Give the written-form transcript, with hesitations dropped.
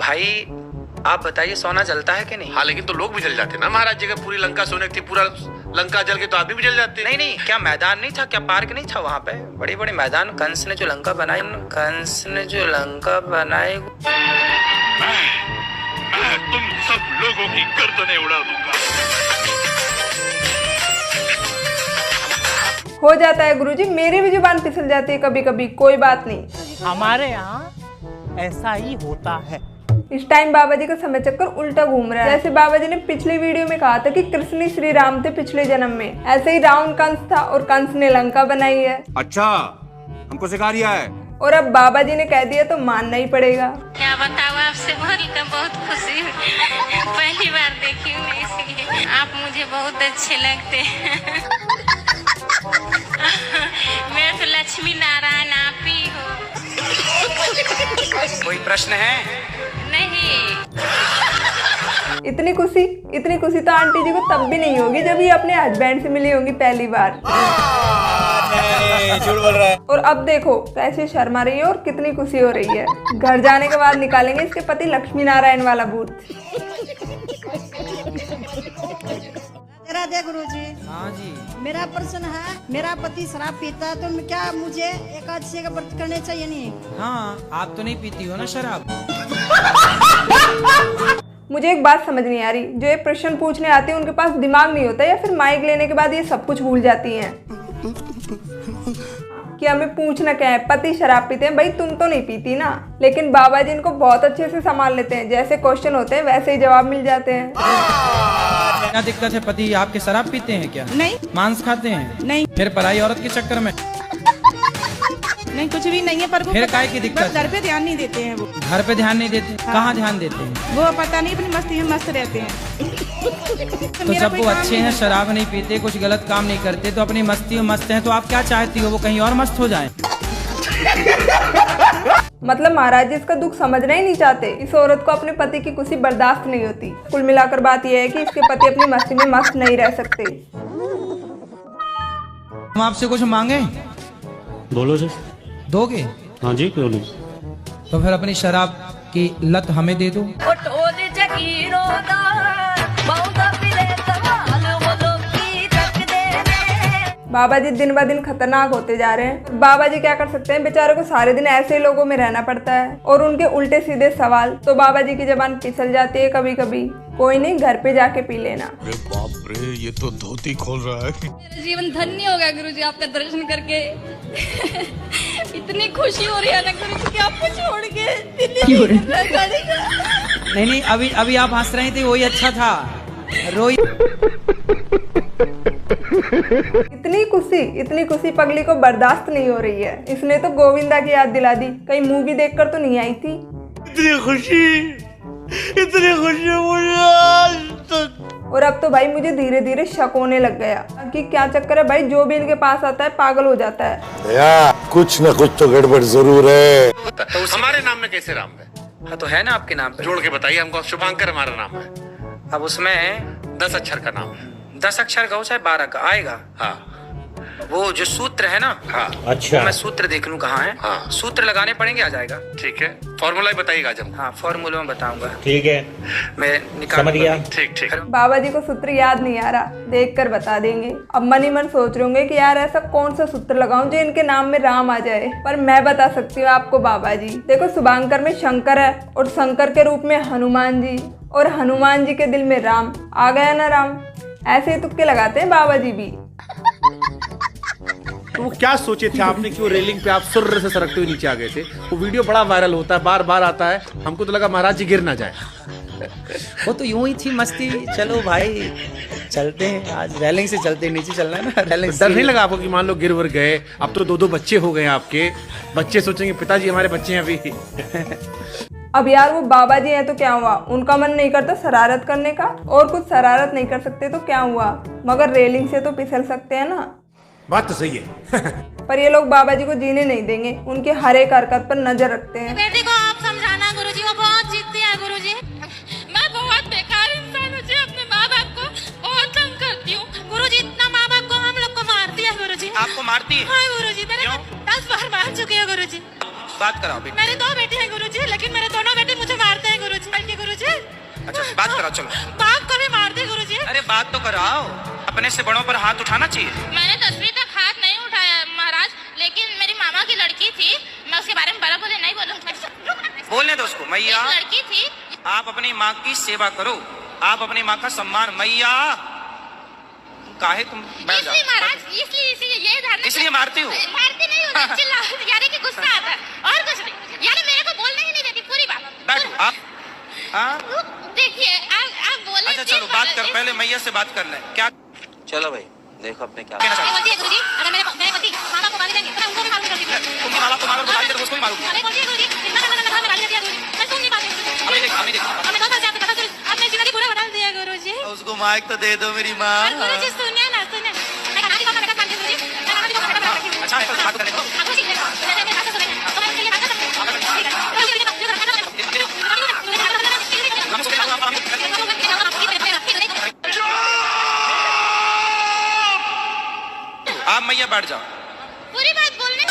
भाई आप बताइए सोना जलता है कि नहीं? हाँ लेकिन तो लोग भी जल जाते ना महाराज जी का। पूरी लंका सोने की थी, पूरा लंका जल के तो आदमी भी जल जाते। नहीं नहीं, क्या मैदान नहीं था, क्या पार्क नहीं था वहाँ पे? बड़े बड़े मैदान। कंस ने जो लंका बनाई मैं तुम सब लोगों की गर्दनें उड़ा दूंगा। हो जाता है गुरुजी, मेरी भी जुबान फिसल जाती है कभी कभी, कोई बात नहीं। हमारे यहाँ ऐसा ही होता है। इस टाइम बाबा जी का समय चक्कर उल्टा घूम रहा है। जैसे बाबा जी ने पिछली वीडियो में कहा था कि कृष्ण श्री राम थे पिछले जन्म में, ऐसे ही रावण कंस था और कंस ने लंका बनाई है। अच्छा, हमको सिखा रिया है। और अब बाबा जी ने कह दिया तो मानना ही पड़ेगा। क्या बताऊँ, आपसे बोलकर बहुत खुशी हुई। पहली बार देखी हूँ इसलिए आप मुझे बहुत अच्छे लगते हैं। मैं तो लक्ष्मी नारायण आप ही हो। कोई प्रश्न है? नहीं। इतनी खुशी तो आंटी जी को तब भी नहीं होगी जब ये अपने हस्बैंड से मिली होंगी पहली बार। झूठ बोल रहा है। और अब देखो कैसे शर्मा रही है और कितनी खुशी हो रही है। घर जाने के बाद निकालेंगे इसके पति लक्ष्मी नारायण वाला भूत। राधे गुरुजी। हाँ जी। मेरा प्रश्न है, मेरा पति शराब पीता है तो क्या मुझे एकादशी का व्रत करने चाहिए? नहीं। हाँ, आप तो नहीं पीती हो ना शराब। मुझे एक बात समझ नहीं आ रही, जो ये प्रश्न पूछने आते हैं उनके पास दिमाग नहीं होता या फिर माइक लेने के बाद ये सब कुछ भूल जाती हैं कि हमें पूछना क्या है। पति शराब पीते हैं, भाई तुम तो नहीं पीती ना। लेकिन बाबा जी इनको बहुत अच्छे से संभाल लेते हैं, जैसे क्वेश्चन होते हैं वैसे ही जवाब मिल जाते हैं। क्या दिक्कत है? पति आपके शराब पीते हैं क्या? नहीं। मांस खाते हैं? नहीं। फिर पराई औरत के चक्कर में? नहीं, कुछ भी नहीं है, पर वो फिर काहे की दिक्कत? घर पे ध्यान नहीं देते हैं। वो घर पे ध्यान नहीं देते? कहाँ ध्यान देते हैं? वो पता नहीं, अपनी मस्ती में मस्त रहते हैं। तो जब वो अच्छे हैं, शराब नहीं पीते, कुछ गलत काम नहीं करते, तो अपनी मस्ती में मस्त हैं, तो आप क्या चाहती हो वो कहीं और मस्त हो जाएं? मतलब महाराज जी इसका दुख समझना ही नहीं चाहते। इस औरत को अपने पति की खुशी बर्दाश्त नहीं होती। कुल मिलाकर बात यह है कि इसके पति अपनी मस्ती में मस्त नहीं रह सकते। हम आपसे कुछ मांगे? बोलो सर। दोगे? हाँ जी, क्यों नहीं। तो फिर अपनी शराब की लत हमें दे दो। बाबा जी दिन ब दिन खतरनाक होते जा रहे हैं। बाबा जी क्या कर सकते हैं, बेचारों को सारे दिन ऐसे ही लोगों में रहना पड़ता है और उनके उल्टे सीधे सवाल तो बाबा जी की जबान फिसल जाती है कभी कभी। कोई नहीं, घर पे जाके पी लेना। अरे बाप रे, ये तो धोती खोल रहा है। मेरा जीवन धन्य हो गया गुरुजी आपका दर्शन करके। इतनी खुशी हो रही है ना गुरुजी कि आपको छोड़ के दिल्ली नहीं, अभी आप हंस रही थी, वही अच्छा था। रोई। इतनी खुशी पगली को बर्दाश्त नहीं हो रही है। इसने तो गोविंदा की याद दिला दी। कहीं मूवी देखकर तो नहीं आई थी। इतनी खुशी मुझे आज तक। और अब तो भाई मुझे धीरे धीरे शक होने लग गया कि क्या चक्कर है भाई, जो भी इनके पास आता है पागल हो जाता है। या कुछ न कुछ तो गड़बड़ जरूर है। तो हमारे नाम में कैसे राम है? हाँ तो है ना आपके नाम पे। जोड़ के बताइए हमको। शुभांकर हमारा नाम है। अब उसमें 10 अक्षर का नाम है। 10 अक्षर का हो चाहे 12 का आएगा। हाँ। वो जो सूत्र है ना, हाँ अच्छा, मैं सूत्र देख लूं कहाँ है। हाँ। सूत्र लगाने पड़ेंगे, आ जाएगा। ठीक है, फॉर्मूला ही बताइएगा आज हमको। हाँ फॉर्मूले में बताऊंगा, ठीक है, मैं निकाल समझ गया। ठीक। बाबा जी को सूत्र याद नहीं आ रहा, देख कर बता देंगे। अब मन ही मन सोच रहे होंगे कि यार ऐसा कौन सा सूत्र लगाऊं जो इनके नाम में राम आ जाए। पर मैं बता सकती हूँ आपको बाबा जी। देखो, शुभांकर में शंकर है और शंकर के रूप में हनुमान जी, और हनुमान जी के दिल में राम आ गया ना राम। ऐसे ही तुक्के लगाते हैं बाबा जी भी। तो वो क्या सोचे थे आपने कि वो रेलिंग पे आप सुर्र से सरकते हुए नीचे आ गए थे? वो वीडियो बड़ा वायरल होता है, बार बार आता है। हमको तो लगा महाराज जी गिर ना जाए। वो तो यूं ही थी मस्ती। चलो भाई चलते हैं, आज रेलिंग से चलते हैं, नीचे चलना है ना रेलिंग। डर नहीं लगा आपको कि मान लो गिर वर गए? अब तो 2 बच्चे हो गए आपके। बच्चे सोचेंगे पिताजी हमारे बच्चे हैं अभी। अब यार वो बाबा जी हैं तो क्या हुआ, उनका मन नहीं करता शरारत करने का, और कुछ शरारत नहीं कर सकते तो क्या हुआ, मगर रेलिंग से तो फिसल सकते हैं ना। बात तो सही है। पर ये लोग बाबा जी को जीने नहीं देंगे, उनके हर एक हरकत पर नजर रखते हैं। बेटी को आप समझाना गुरुजी, वो बहुत जिद्दी है गुरुजी। मैं बहुत बेकार इंसान हूँ जी, अपने माँ बाप को बहुत तंग करती हूँ गुरुजी। इतना माँ बाप को हम लोग को मारती है गुरुजी। आपको मारती है? हाँ गुरुजी, मैंने 10 बार मार चुकी है गुरुजी। बात कराओ बेटी। मेरी 2 बेटी है गुरुजी, लेकिन मेरे दोनों बेटे मुझे मारते हैं गुरुजी। बात कराओ चलो। बाप को भी मारते गुरुजी। अरे बात तो कराओ, अपने से बड़ों पर हाथ उठाना चाहिए। मैंने 10वीं तक हाथ नहीं उठाया महाराज, लेकिन मेरी मामा की लड़की थी, मैं उसके बारे में बड़ा मुझे नहीं बोलूंगी। बोलने दो उसको। मैया एक लड़की थी। आप अपनी माँ की सेवा करो, आप अपनी माँ का सम्मान। मैया काहे तुम बैठ जाओ। इसलिए महाराज, इसलिए ये धारणा। इसलिए मारती हो? मारती नहीं हूँ, चिल्ला यानी कि गुस्सा आता है और कुछ नहीं, यानी मेरे को बोलने ही नहीं देती पूरी बात। बैठो आप। हाँ देखिए आप बोले। अच्छा चलो बात कर, पहले मैया से बात कर लें। क्या चलो भाई देखो अपने क्या कहना चाहते बोलती है गुरुजी, अगर मेरे पति मामा को गाली देंगे तो मैं उनको भी मालूम कर दूंगी। तुम मामा को मारो, गाली दे तो उसको भी मारो। अरे बोलती है गुरुजी, इतना घर में गाली देती है गुरुजी, मैं सुन नहीं पाती। हमें देखो हमें 2 साल से आपने पता चल, आपने जिंदगी पूरा बदल दिया गुरुजी। उसको माइक तो दे दो मेरी माँ। गुरुजी सुनिए ना, सुनिए। मैं गाना भी को बेटा मानती हूँ गुरुजी, मैं गाना भी को बेटा मानती हूँ। अच्छा है तो बात करने दो। गुरुजी मेरी बात तो सुनिए, तो मैं उसके लिए बात कर सकती हूँ। आप मैया बैठ जाओ। पूरी बात बोलने